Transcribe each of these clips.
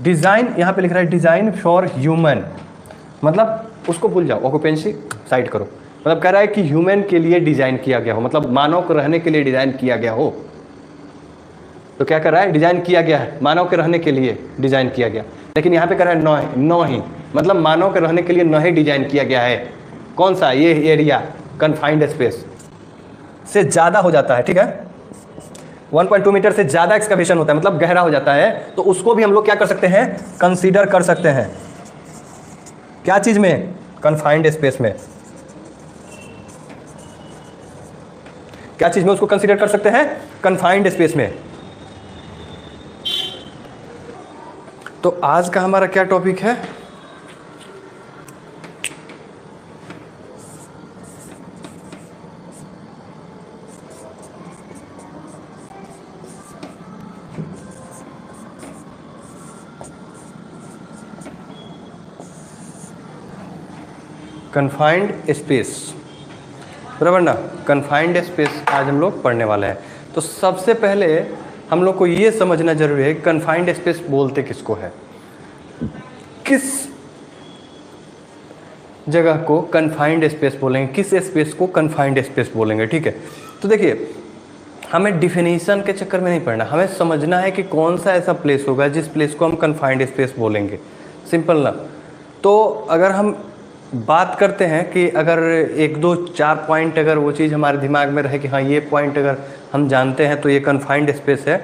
Design यहाँ पे लिख रहा है डिज़ाइन फॉर ह्यूमन, मतलब उसको भूल जाओ, ऑक्यूपेंसी साइड करो। मतलब कह रहा है कि ह्यूमन के लिए डिज़ाइन किया गया हो, मतलब मानव को रहने के लिए डिज़ाइन किया गया हो। तो क्या कर रहा है, डिज़ाइन किया गया है, मानव के रहने के लिए डिज़ाइन किया गया। लेकिन यहाँ पे कह रहा है नो ही, मतलब मानव के रहने के लिए न ही डिज़ाइन किया गया है। कौन सा, ये एरिया कन्फाइंड स्पेस से ज़्यादा हो जाता है, ठीक है, 1.2 मीटर से ज़्यादा एक्सकवेशन होता है, मतलब गहरा हो जाता है, तो उसको भी हम लोग क्या कर सकते हैं, कंसीडर कर सकते हैं। क्या चीज़ में, कन्फाइंड स्पेस में। क्या चीज़ में उसको कंसीडर कर सकते हैं, कन्फाइंड स्पेस में। तो आज का हमारा क्या टॉपिक है, कन्फाइंड स्पेस, बराबर ना। कन्फाइंड स्पेस आज हम लोग पढ़ने वाले हैं। तो सबसे पहले हम लोग को ये समझना जरूरी है कन्फाइंड स्पेस बोलते किसको है, किस जगह को कन्फाइंड स्पेस बोलेंगे, किस स्पेस को कन्फाइंड स्पेस बोलेंगे, ठीक है। तो देखिए, हमें डिफिनीशन के चक्कर में नहीं पढ़ना, हमें समझना है कि कौन सा ऐसा प्लेस होगा जिस प्लेस को हम कन्फाइंड स्पेस बोलेंगे, सिंपल ना। तो अगर हम बात करते हैं कि अगर 1 2 4 पॉइंट अगर वो चीज़ हमारे दिमाग में रहे कि हाँ ये पॉइंट अगर हम जानते हैं तो ये कन्फाइंड स्पेस है,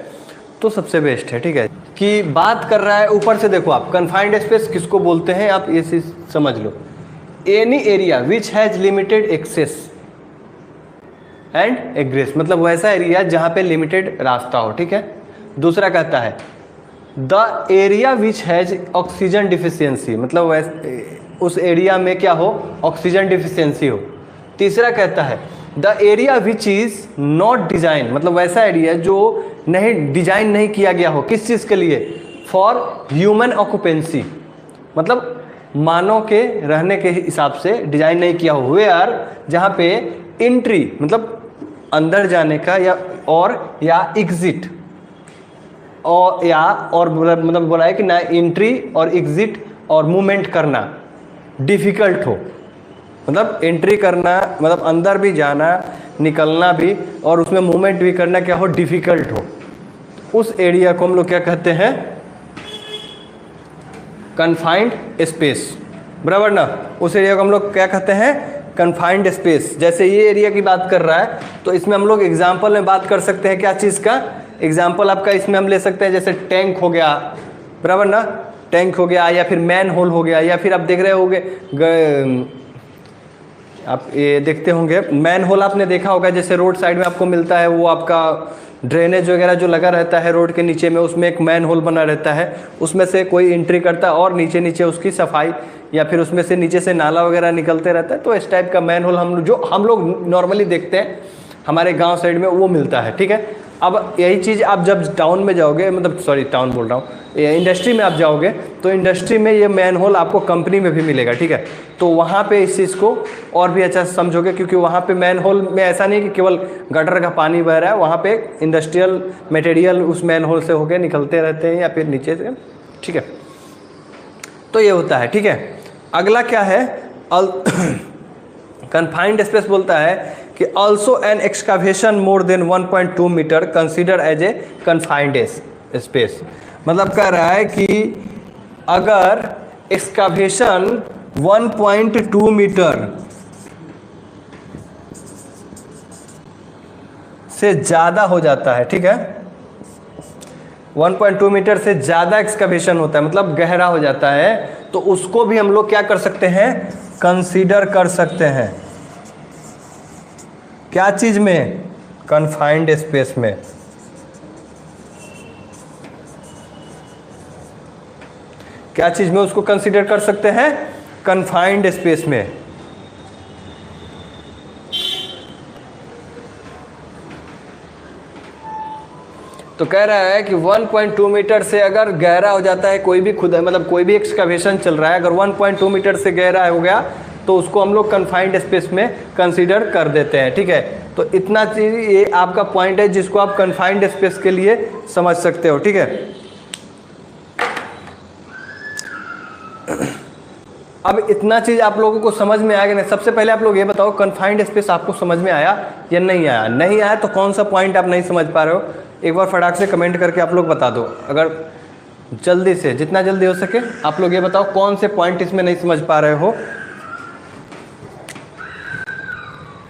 तो सबसे बेस्ट है, ठीक है। कि बात कर रहा है ऊपर से, देखो आप कन्फाइंड स्पेस किसको बोलते हैं, आप ये चीज़ समझ लो, any area which has limited access and egress, मतलब वैसा एरिया जहाँ पे लिमिटेड रास्ता हो, ठीक है। दूसरा कहता है the area which has oxygen deficiency, मतलब वैसे उस एरिया में क्या हो, ऑक्सीजन डिफिशियंसी हो। तीसरा कहता है the area which is not design, मतलब वैसा एरिया जो नहीं डिजाइन नहीं किया गया हो, किस चीज़ के लिए, फॉर ह्यूमन ऑक्यूपेंसी, मतलब मानव के रहने के हिसाब से डिजाइन नहीं किया हो, वेयर जहाँ पे एंट्री मतलब अंदर जाने का या एग्जिट और मतलब बोला है कि ना एंट्री और एग्जिट और मूवमेंट करना डिफ़िकल्ट हो, मतलब एंट्री करना मतलब अंदर भी जाना, निकलना भी, और उसमें मूवमेंट भी करना क्या हो, डिफ़िकल्ट हो, उस एरिया को हम लोग क्या कहते हैं, कन्फाइंड स्पेस, बराबर ना। उस एरिया को हम लोग क्या कहते हैं, कन्फाइंड स्पेस। जैसे ये एरिया की बात कर रहा है तो इसमें हम लोग एग्जाम्पल में बात कर सकते हैं, क्या चीज़ का एग्जाम्पल आपका इसमें हम ले सकते हैं, जैसे टैंक हो गया, बराबर ना, टैंक हो गया, या फिर मैन होल हो गया, या फिर आप देख रहे होंगे, आप ये देखते होंगे मैन होल, आपने देखा होगा जैसे रोड साइड में आपको मिलता है, वो आपका ड्रेनेज वगैरह जो लगा रहता है रोड के नीचे में, उसमें एक मैन होल बना रहता है, उसमें से कोई एंट्री करता है और नीचे नीचे उसकी सफाई, या फिर उसमें से नीचे से नाला वगैरह निकलते रहता है। तो इस टाइप का मैन होल हम लोग नॉर्मली देखते हैं हमारे गांव साइड में, वो मिलता है, ठीक है। अब यही चीज़ आप जब टाउन में जाओगे, मतलब सॉरी टाउन बोल रहा हूँ, इंडस्ट्री में आप जाओगे तो इंडस्ट्री में ये मैन होल आपको कंपनी में भी मिलेगा, ठीक है। तो वहाँ पे इस चीज़ को और भी अच्छा समझोगे, क्योंकि वहाँ पे मैन होल में ऐसा नहीं कि केवल गटर का पानी बह रहा है, वहाँ पे इंडस्ट्रियल मटेरियल उस मैन होल से होके निकलते रहते हैं या फिर नीचे से, ठीक है। तो ये होता है, ठीक है। अगला क्या है, कन्फाइंड स्पेस बोलता है कि also an excavation more than 1.2 metre consider as a confined space, मतलब कह रहा है कि अगर एक्सकावेशन 1.2 मीटर से ज़्यादा हो जाता है, ठीक है, 1.2 मीटर से ज़्यादा एक्सकावेशन होता है, मतलब गहरा हो जाता है, तो उसको भी हम लोग क्या कर सकते हैं, कंसीडर कर सकते हैं। क्या चीज़ में, कन्फाइंड स्पेस में। क्या चीज़ में उसको कंसीडर कर सकते हैं, कन्फाइंड स्पेस में। तो कह रहा है कि 1.2 मीटर से अगर गहरा हो जाता है कोई भी मतलब कोई भी एक्सकावेशन चल रहा है, अगर 1.2 मीटर से गहरा हो गया तो उसको हम लोग कन्फाइंड स्पेस में कंसीडर कर देते हैं, ठीक है। तो इतना चीज़ ये आपका पॉइंट है जिसको आप कन्फाइंड स्पेस के लिए समझ सकते हो, ठीक है। अब इतना चीज़ आप लोगों को समझ में आया कि नहीं? सबसे पहले आप लोग ये बताओ, कन्फाइंड स्पेस आपको समझ में आया या नहीं आया? नहीं आया तो कौन सा पॉइंट आप नहीं समझ पा रहे हो, एक बार फटाक से कमेंट करके आप लोग बता दो। अगर जल्दी से, जितना जल्दी हो सके आप लोग ये बताओ कौन से पॉइंट इसमें नहीं समझ पा रहे हो।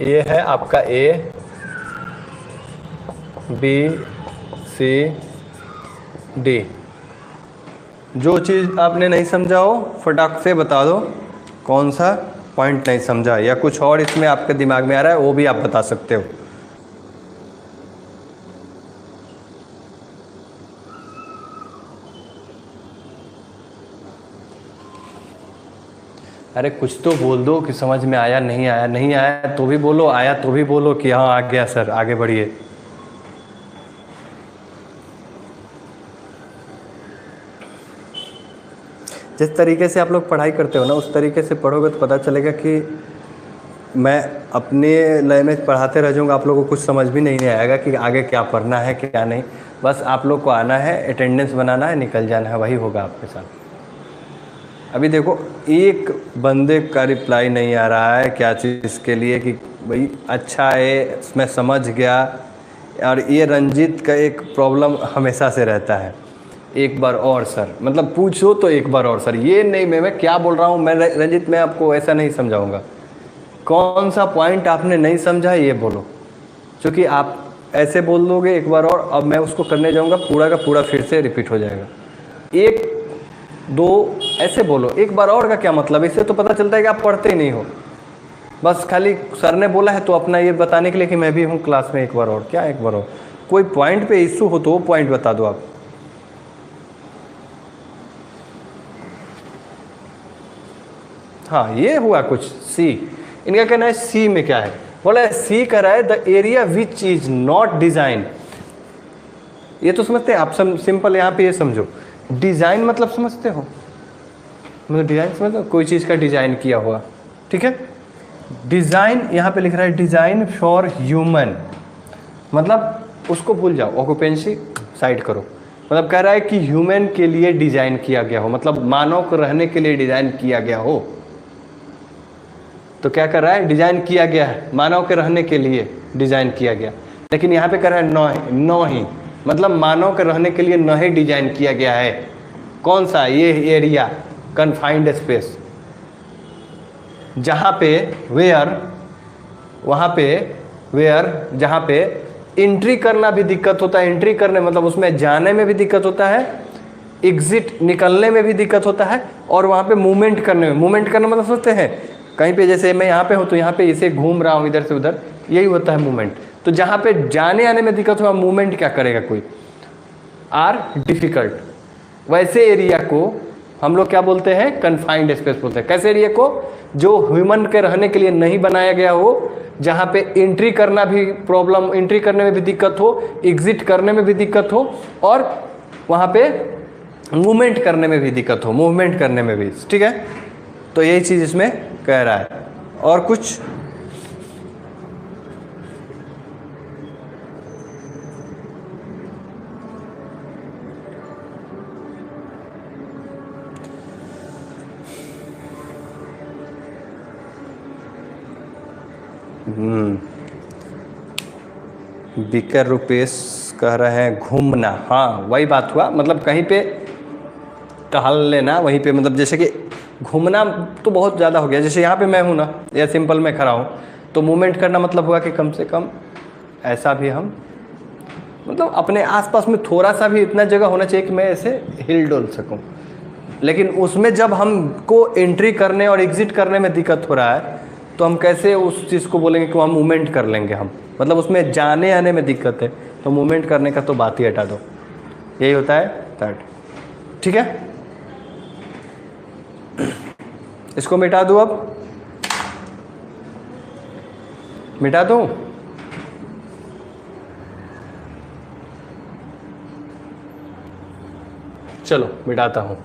ये है आपका ए बी सी डी। जो चीज़ आपने नहीं समझा हो फटाक से बता दो कौन सा पॉइंट नहीं समझा, या कुछ और इसमें आपके दिमाग में आ रहा है वो भी आप बता सकते हो। अरे कुछ तो बोल दो कि समझ में आया, नहीं आया, नहीं आया तो भी बोलो, आया तो भी बोलो कि हाँ आ गया सर, आगे बढ़िए। जिस तरीके से आप लोग पढ़ाई करते हो ना उस तरीके से पढ़ोगे तो पता चलेगा कि मैं अपने लय में पढ़ाते रह जाऊँगा, आप लोगों को कुछ समझ भी नहीं आएगा कि आगे क्या पढ़ना है क्या नहीं। बस आप लोग को आना है, अटेंडेंस बनाना है, निकल जाना है, वही होगा आपके साथ। अभी देखो एक बंदे का रिप्लाई नहीं आ रहा है, क्या चीज़ के लिए कि भाई अच्छा है मैं समझ गया। और ये रंजीत का एक प्रॉब्लम हमेशा से रहता है, एक बार और सर, मतलब पूछो तो एक बार और सर, ये नहीं मैं क्या बोल रहा हूँ। मैं रंजीत मैं आपको ऐसा नहीं समझाऊंगा, कौन सा पॉइंट आपने नहीं समझा ये बोलो, क्योंकि आप ऐसे बोल दोगे एक बार और, अब मैं उसको करने जाऊँगा पूरा का पूरा फिर से रिपीट हो जाएगा। एक दो ऐसे बोलो, एक बार और का क्या मतलब, इससे तो पता चलता है कि आप पढ़ते ही नहीं हो। बस खाली सर ने बोला है तो अपना ये बताने के लिए कि मैं भी हूँ क्लास में, एक बार और क्या, एक बार और कोई पॉइंट पे इश्यू हो तो वो पॉइंट बता दो आप। हाँ ये हुआ कुछ सी, इनका कहना है सी में क्या है, बोला है सी कह रहा है the area which is not design. ये तो समझते हैं आप, सिंपल यहाँ पे ये समझो, डिजाइन मतलब समझते हो, मतलब डिजाइन समझते हो, कोई चीज का डिजाइन किया हुआ, ठीक है। डिजाइन यहाँ पे लिख रहा है डिजाइन फॉर ह्यूमन, मतलब उसको भूल जाओ, ऑक्यूपेंसी साइड करो। मतलब कह रहा है कि ह्यूमन के लिए डिजाइन किया गया हो, मतलब मानव को रहने के लिए डिजाइन किया गया हो। तो क्या कर रहा है, डिजाइन किया गया है, मानव के रहने के लिए डिजाइन किया गया। लेकिन यहाँ पे कह रहा है नो ही, मतलब मानव के रहने के लिए न ही डिजाइन किया गया है। कौन सा, ये एरिया कन्फाइंड स्पेस, जहाँ पे वेयर, वहाँ पे वेयर जहाँ पे एंट्री करना भी दिक्कत होता है, एंट्री करने मतलब उसमें जाने में भी दिक्कत होता है, एग्जिट निकलने में भी दिक्कत होता है, और वहाँ पे मूवमेंट करने में, मूवमेंट करना मतलब सोचते हैं कहीं पे जैसे मैं यहाँ पे हूँ तो यहाँ पे इसे घूम रहा हूँ इधर से उधर, यही होता है मूवमेंट। तो जहाँ पे जाने आने में दिक्कत हुआ, मूवमेंट क्या करेगा कोई, आर डिफिकल्ट। वैसे एरिया को हम लोग क्या बोलते हैं, कन्फाइंड स्पेस बोलते हैं। कैसे एरिया को, जो ह्यूमन के रहने के लिए नहीं बनाया गया हो, जहाँ पे एंट्री करना भी प्रॉब्लम, एंट्री करने में भी दिक्कत हो, एग्जिट करने में भी दिक्कत हो, और वहाँ पे मूवमेंट करने में भी दिक्कत हो, मूवमेंट करने में भी, ठीक है। तो यही चीज़ इसमें कह रहा है। और कुछ बिकर रुपेश कह रहे हैं घूमना, हाँ वही बात हुआ, मतलब कहीं पे टहल लेना, वहीं पे मतलब जैसे कि घूमना तो बहुत ज़्यादा हो गया। जैसे यहाँ पे मैं हूँ ना, या सिंपल मैं खड़ा हूँ, तो मूवमेंट करना मतलब हुआ कि कम से कम ऐसा भी हम, मतलब अपने आसपास में थोड़ा सा भी इतना जगह होना चाहिए कि मैं ऐसे हिल डुल सकूँ। लेकिन उसमें जब हमको एंट्री करने और एग्जिट करने में दिक्कत हो रहा है, तो हम कैसे उस चीज़ को बोलेंगे कि वहाँ मूवमेंट कर लेंगे हम, मतलब उसमें जाने आने में दिक्कत है, तो मूवमेंट करने का तो बात ही हटा दो। यही होता है थर्ड, ठीक है। इसको मिटा दूँ, अब मिटा दूँ, चलो मिटाता हूँ।